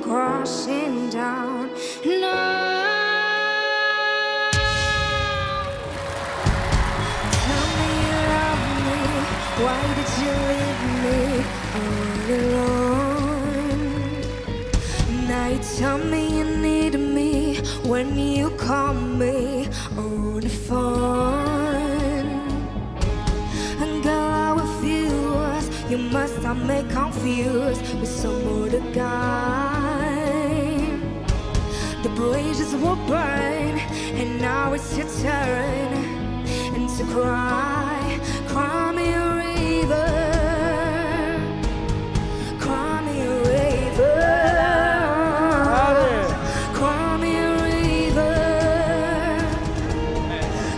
crashing down. No. Tell me you love me. Why did you leave me all alone? Now you tell me you need me when you call me on the phone. And girl, with you must have me confused with some other guy. The bridges will burn, and now it's your turn. And to cry, cry me a river, cry me a river, cry me a river,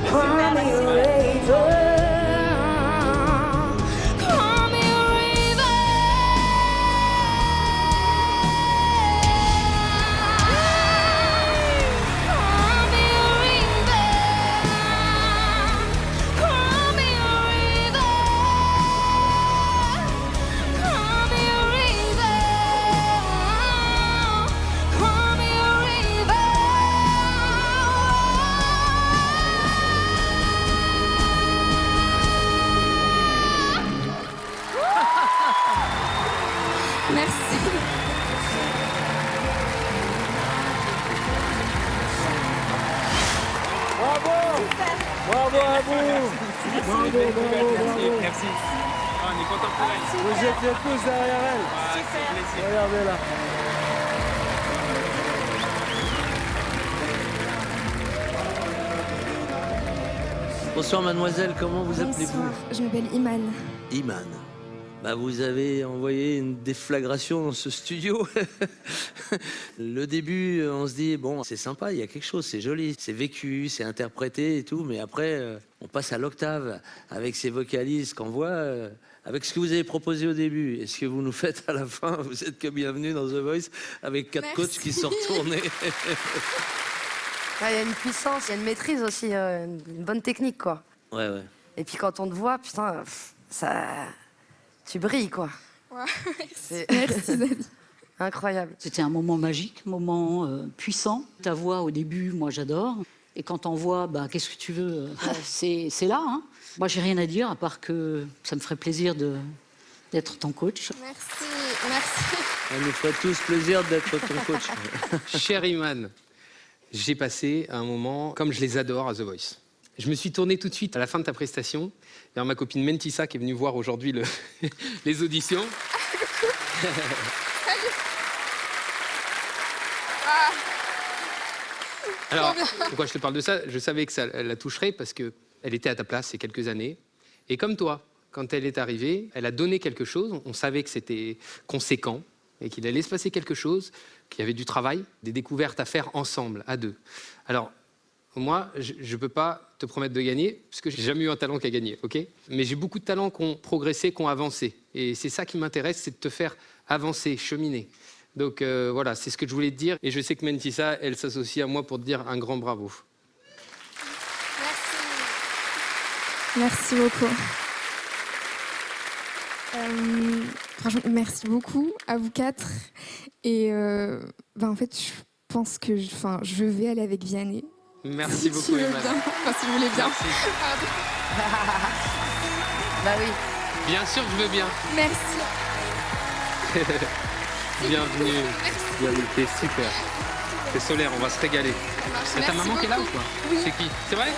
cry me a river. Merci. Bravo! Bravo à vous! Bravo, bravo, bravo! Merci. On est content pour elle. Vous étiez tous derrière elle. Regardez là. Bonsoir mademoiselle, comment vous appelez-vous? Bonsoir, je m'appelle Iman. Iman. Bah, vous avez envoyé une déflagration dans ce studio. Le début, on se dit, bon, c'est sympa, il y a quelque chose, c'est joli, c'est vécu, c'est interprété et tout, mais après, on passe à l'octave avec ces vocalises qu'on voit, avec ce que vous avez proposé au début et ce que vous nous faites à la fin. Vous êtes que bienvenue dans The Voice avec 4 coachs qui sont retournés. Il y a une puissance, il y a une maîtrise aussi, une bonne technique, quoi. Ouais, ouais. Et puis quand on te voit, putain, ça... tu brilles, quoi. Ouais, C'est merci Zadie. incroyable. C'était un moment magique, un moment puissant. Ta voix, au début, moi, j'adore. Et quand on voit, bah, qu'est-ce que tu veux, c'est là. Hein. Moi, j'ai rien à dire, à part que ça me ferait plaisir d'être ton coach. Merci, merci. Ça nous ferait tous plaisir d'être ton coach. Cher Iman, j'ai passé un moment comme je les adore à The Voice. Je me suis tourné tout de suite à la fin de ta prestation vers ma copine Mentissa qui est venue voir aujourd'hui les auditions. Alors, pourquoi je te parle de ça? Je savais que ça la toucherait parce qu'elle était à ta place ces quelques années. Et comme toi, quand elle est arrivée, elle a donné quelque chose. On savait que c'était conséquent et qu'il allait se passer quelque chose, qu'il y avait du travail, des découvertes à faire ensemble, à deux. Alors, moi, je ne peux pas te promettre de gagner, parce que j'ai jamais eu un talent qui a gagné, ok? Mais j'ai beaucoup de talents qui ont progressé, qui ont avancé. Et c'est ça qui m'intéresse, c'est de te faire avancer, cheminer. Donc voilà, c'est ce que je voulais te dire. Et je sais que Mentissa, elle s'associe à moi pour te dire un grand bravo. Merci beaucoup. Franchement, merci beaucoup à vous 4. Et en fait, je pense que je vais aller avec Vianney. Merci Si beaucoup, tu veux Iman. bien. Enfin, si vous voulez bien. Merci. Bah oui. Bien sûr que je veux bien. Merci. Bienvenue. Bienvenue, t'es super. C'est solaire, on va se régaler. C'est ta maman qui est là ou quoi? Oui. C'est qui? C'est vrai?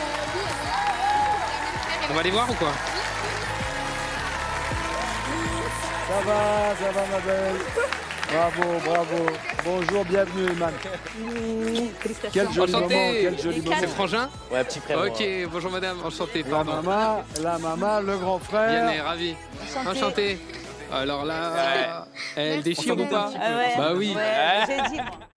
On va aller voir ou quoi? Ça va ma belle. Bravo, bravo. Bonjour, bienvenue, Iman. Quel joli Enchanté. moment, quel joli moment. C'est Frangin? Ouais, petit frère. Ok, bonjour madame, enchanté, La pardon. maman, le grand frère. Bien, ravi. Enchanté. Alors là, elle déchire ou pas? Ah ouais. Bah oui. Ouais, j'ai dit, moi.